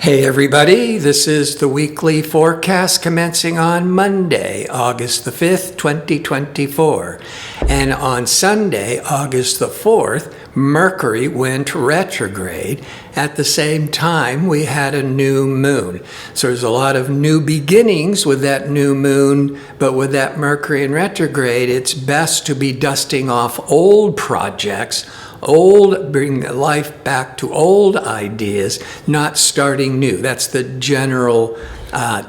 Hey everybody, this is the weekly forecast commencing on Monday, August the 5th, 2024. And on Sunday, August the 4th, Mercury went retrograde. At the same time, we had a new moon. So there's a lot of new beginnings with that new moon, but with that Mercury in retrograde, it's best to be dusting off old projects, bring life back to old ideas, not starting new. That's the general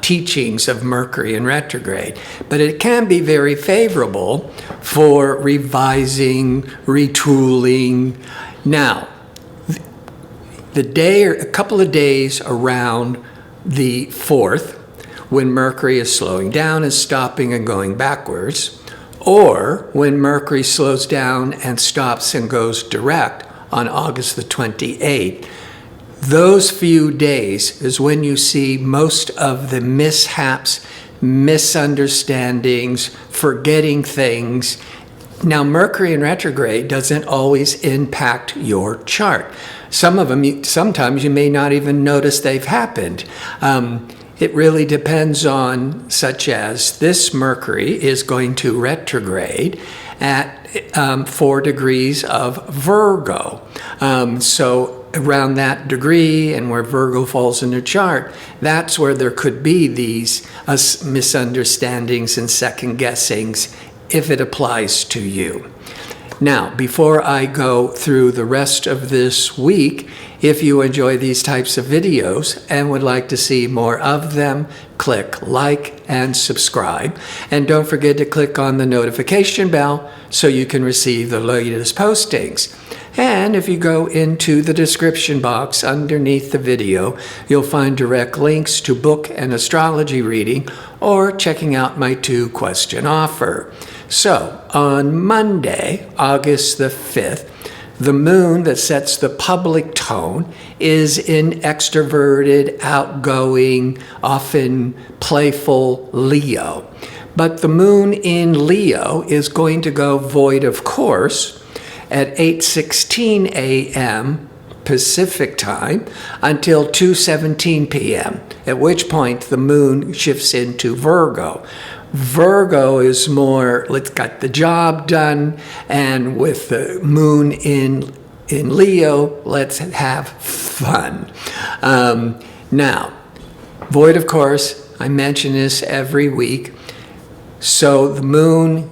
teachings of Mercury in retrograde. But it can be very favorable for revising, retooling. Now, a couple of days around the 4th, when Mercury is slowing down and stopping and going backwards, or when Mercury slows down and stops and goes direct on August the 28th, those few days is when you see most of the mishaps, misunderstandings, forgetting things. Now, Mercury in retrograde doesn't always impact your chart. Some of them, sometimes you may not even notice they've happened. It really depends on, such as this Mercury is going to retrograde at 4 degrees of Virgo. So around that degree and where Virgo falls in the chart, that's where there could be these misunderstandings and second guessings if it applies to you. Now, before I go through the rest of this week, if you enjoy these types of videos and would like to see more of them, click like and subscribe. And don't forget to click on the notification bell so you can receive the latest postings. And if you go into the description box underneath the video, you'll find direct links to book an astrology reading or checking out my 2-question offer. So, on Monday, August the 5th, the moon that sets the public tone is in extroverted, outgoing, often playful Leo. But the moon in Leo is going to go void of course at 8:16 a.m. Pacific time until 2:17 p.m., at which point the moon shifts into Virgo. Virgo is more, let's get the job done, and with the moon in Leo, let's have fun. Now, void of course, I mention this every week. So the moon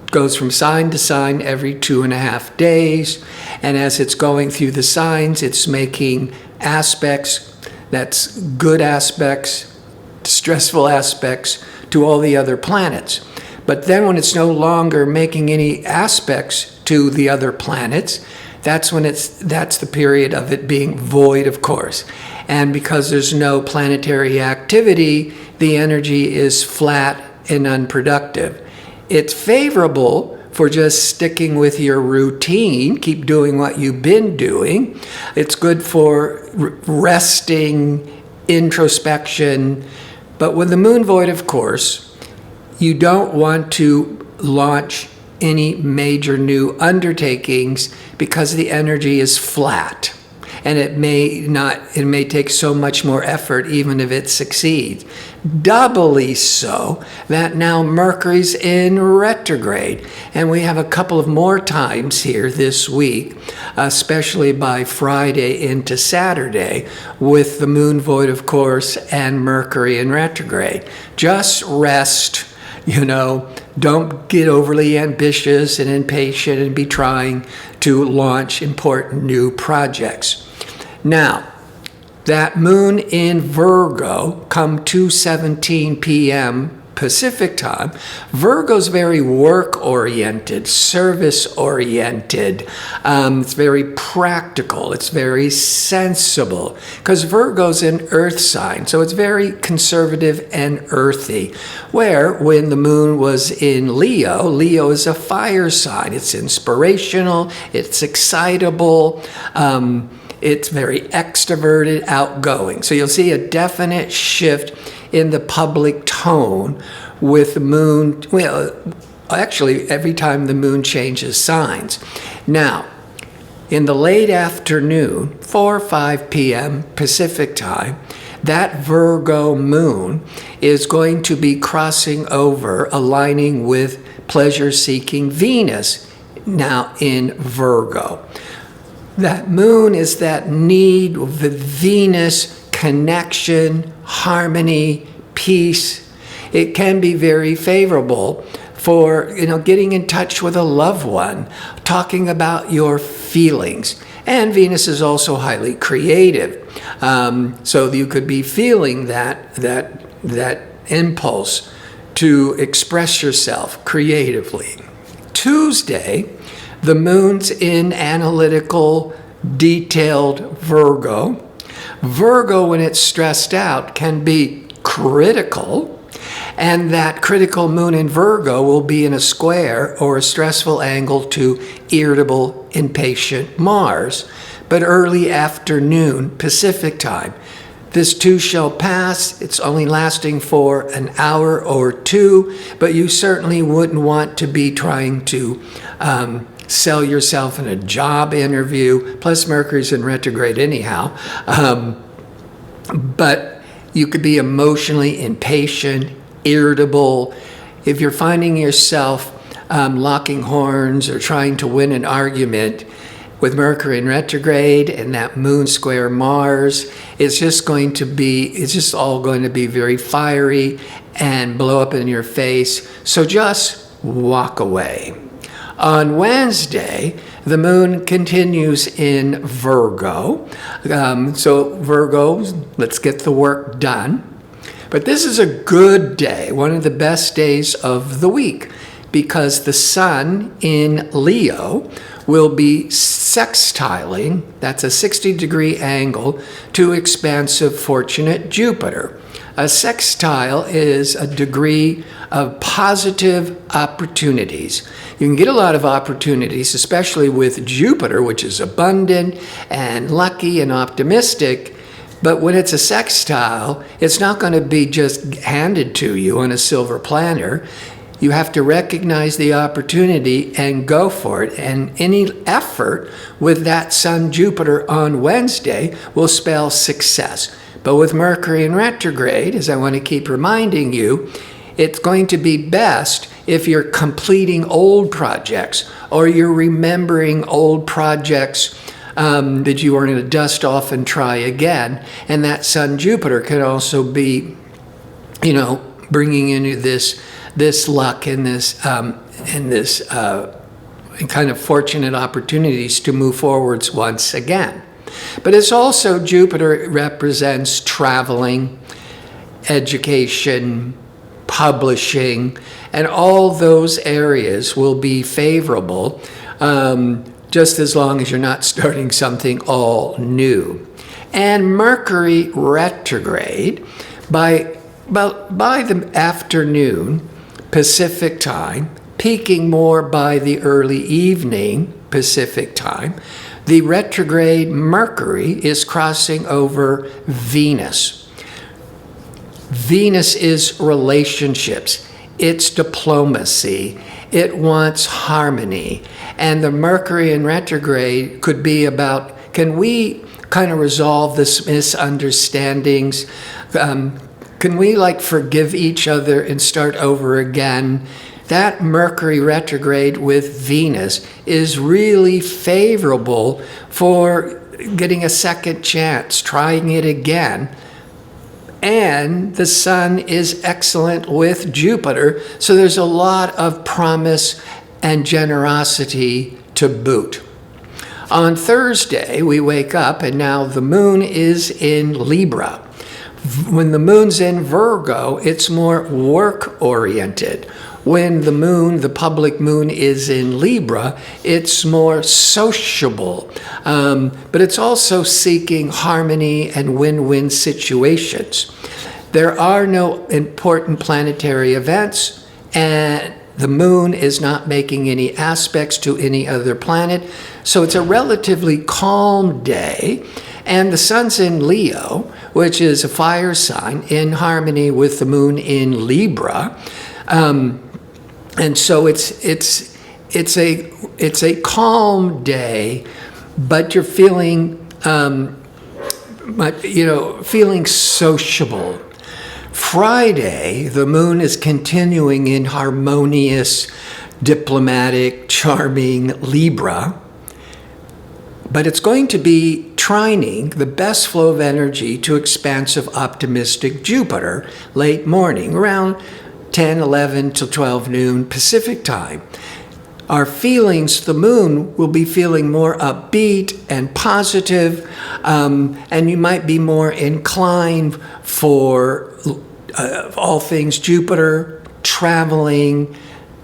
goes from sign to sign every 2.5 days, and as it's going through the signs, it's making aspects, that's good aspects, stressful aspects, to all the other planets. But then when it's no longer making any aspects to the other planets, that's the period of it being void of course. And because there's no planetary activity, the energy is flat and unproductive. It's favorable for just sticking with your routine, keep doing what you've been doing. It's good for resting, introspection. But with the moon void, of course, you don't want to launch any major new undertakings because the energy is flat. And it may take so much more effort even if it succeeds. Doubly so that now Mercury's in retrograde. And we have a couple of more times here this week, especially by Friday into Saturday, with the moon void of course and Mercury in retrograde. Just rest, don't get overly ambitious and impatient and be trying to launch important new projects. Now, that moon in Virgo, come 2:17 p.m. Pacific time, Virgo's very work-oriented, service-oriented. It's very practical. It's very sensible. Because Virgo's an earth sign, so it's very conservative and earthy. Where when the moon was in Leo, Leo is a fire sign. It's inspirational. It's excitable. It's very extroverted, outgoing. So you'll see a definite shift in the public tone with the moon. Well, actually, every time the moon changes signs. Now, in the late afternoon, 4 or 5 p.m. Pacific time, that Virgo moon is going to be crossing over, aligning with pleasure-seeking Venus, now in Virgo. That moon is that need with Venus, connection, harmony, peace. It can be very favorable for, getting in touch with a loved one, talking about your feelings. And Venus is also highly creative. So you could be feeling that impulse to express yourself creatively. Tuesday, the moon's in analytical, detailed Virgo. Virgo, when it's stressed out, can be critical, and that critical moon in Virgo will be in a square or a stressful angle to irritable, impatient Mars, but early afternoon Pacific time. This too shall pass. It's only lasting for an hour or two, but you certainly wouldn't want to be trying to sell yourself in a job interview. Plus, Mercury's in retrograde anyhow. But you could be emotionally impatient, irritable. If you're finding yourself locking horns or trying to win an argument with Mercury in retrograde and that moon square Mars, it's just all going to be very fiery and blow up in your face. So just walk away. On Wednesday, the moon continues in Virgo. So Virgo, let's get the work done. But this is a good day, one of the best days of the week, because the sun in Leo will be sextiling, that's a 60-degree angle, to expansive fortunate Jupiter. A sextile is a degree of positive opportunities. You can get a lot of opportunities, especially with Jupiter, which is abundant and lucky and optimistic. But when it's a sextile, it's not going to be just handed to you on a silver platter. You have to recognize the opportunity and go for it. And any effort with that Sun-Jupiter on Wednesday will spell success. But with Mercury in retrograde, as I want to keep reminding you, it's going to be best if you're completing old projects or you're remembering old projects that you are going to dust off and try again. And that Sun-Jupiter can also be, bringing in this luck and this kind of fortunate opportunities to move forwards once again. But it's also, Jupiter represents traveling, education, publishing, and all those areas will be favorable, just as long as you're not starting something all new. And Mercury retrograde, by the afternoon Pacific time, peaking more by the early evening Pacific time, the retrograde Mercury is crossing over Venus. Venus is relationships. It's diplomacy. It wants harmony. And the Mercury in retrograde could be about, can we kind of resolve this misunderstandings? Can we forgive each other and start over again? That Mercury retrograde with Venus is really favorable for getting a second chance, trying it again. And the sun is excellent with Jupiter, so there's a lot of promise and generosity to boot. On Thursday, we wake up and now the moon is in Libra. When the moon's in Virgo, it's more work-oriented. When the public moon is in Libra, it's more sociable. But it's also seeking harmony and win-win situations. There are no important planetary events, and the moon is not making any aspects to any other planet. So it's a relatively calm day. And the sun's in Leo, which is a fire sign, in harmony with the moon in Libra. And so it's a calm day, but you're feeling, feeling sociable. Friday, the moon is continuing in harmonious, diplomatic, charming Libra, but it's going to be trining the best flow of energy to expansive, optimistic Jupiter late morning, around 10, 11 till 12 noon Pacific time. Our feelings, the moon will be feeling more upbeat and positive, and you might be more inclined for all things Jupiter, traveling,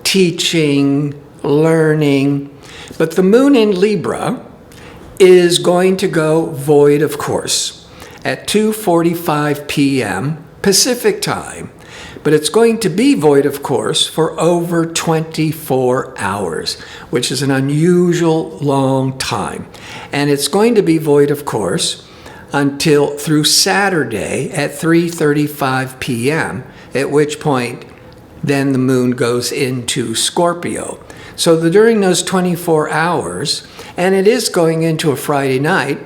teaching, learning. But the moon in Libra is going to go void of course at 2:45 p.m. Pacific time. But it's going to be void of course for over 24 hours, which is an unusual long time. And it's going to be void of course until through Saturday at 3:35 p.m., at which point then the moon goes into Scorpio. So during those 24 hours, and it is going into a Friday night,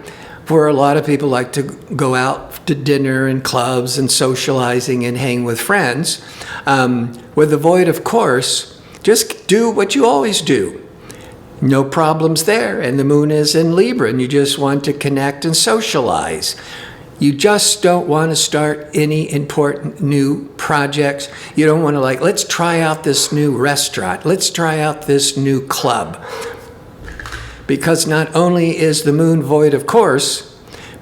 where a lot of people like to go out to dinner and clubs and socializing and hang with friends, with the void of course, just do what you always do. No problems there, and the moon is in Libra, and you just want to connect and socialize. You just don't want to start any important new projects. You don't want to let's try out this new restaurant. Let's try out this new club. Because not only is the moon void of course,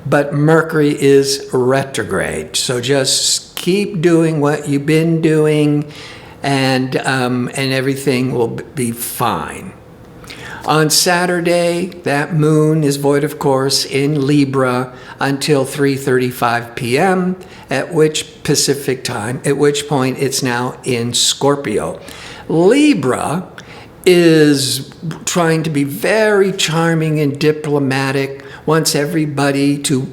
but Mercury is retrograde. So just keep doing what you've been doing, and everything will be fine. On Saturday, that moon is void of course in Libra until 3:35 p.m., at which Pacific time, at which point it's now in Scorpio. Libra is trying to be very charming and diplomatic, wants everybody to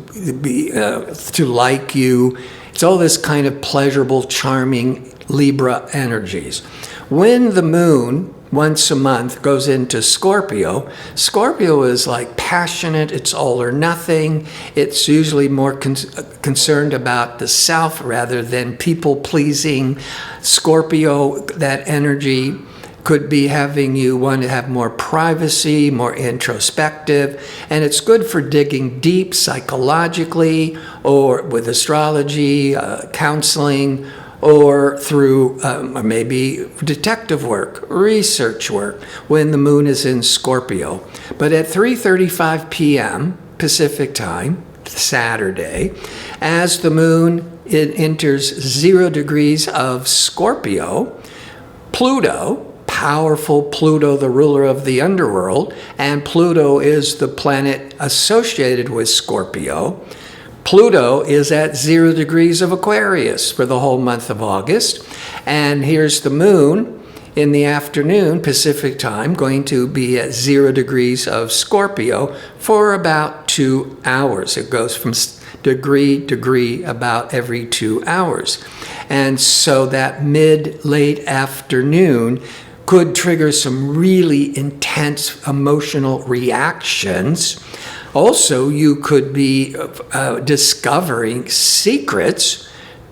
like you. It's all this kind of pleasurable, charming Libra energies. When the moon once a month goes into Scorpio, Scorpio is passionate, it's all or nothing. It's usually more concerned about the self rather than people pleasing. Scorpio, that energy could be having you want to have more privacy, more introspective, and it's good for digging deep psychologically or with astrology, counseling, or through maybe detective work, research work, when the moon is in Scorpio. But at 3:35 p.m. Pacific time, Saturday, as the moon enters 0 degrees of Scorpio, Pluto, powerful Pluto, the ruler of the underworld, and Pluto is the planet associated with Scorpio. Pluto is at 0 degrees of Aquarius for the whole month of August. And here's the moon in the afternoon, Pacific time, going to be at 0 degrees of Scorpio for about 2 hours. It goes from degree to degree about every 2 hours. And so that late afternoon could trigger some really intense emotional reactions. Also, you could be discovering secrets,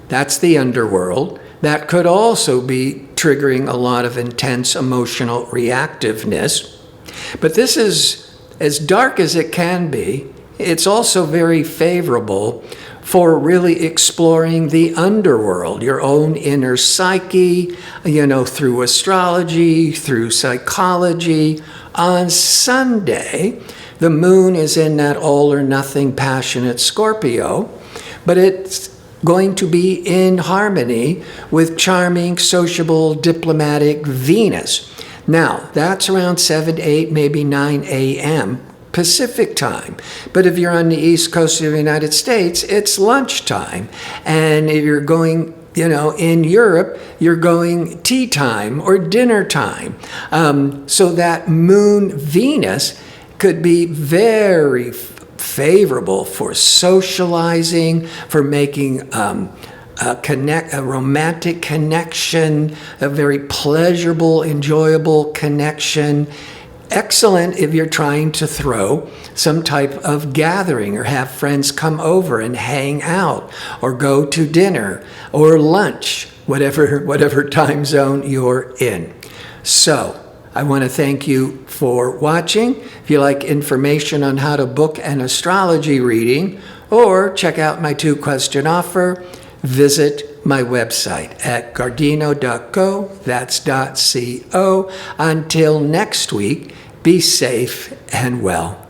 that's the underworld, that could also be triggering a lot of intense emotional reactiveness. But this is as dark as it can be. It's also very favorable for really exploring the underworld, your own inner psyche, through astrology, through psychology. On Sunday, the moon is in that all or nothing passionate Scorpio, but it's going to be in harmony with charming, sociable, diplomatic Venus. Now, that's around 7, 8, maybe 9 a.m. Pacific time. But if you're on the East Coast of the United States, it's lunchtime. And if you're going, in Europe, you're going tea time or dinner time. So that moon Venus could be very favorable for socializing, for making a romantic connection, a very pleasurable, enjoyable connection. excellent if you're trying to throw some type of gathering or have friends come over and hang out or go to dinner or lunch, whatever time zone you're in. So I want to thank you for watching. If you like information on how to book an astrology reading or check out my 2-question offer, visit my website at gardino.co, that's .co. Until next week, be safe and well.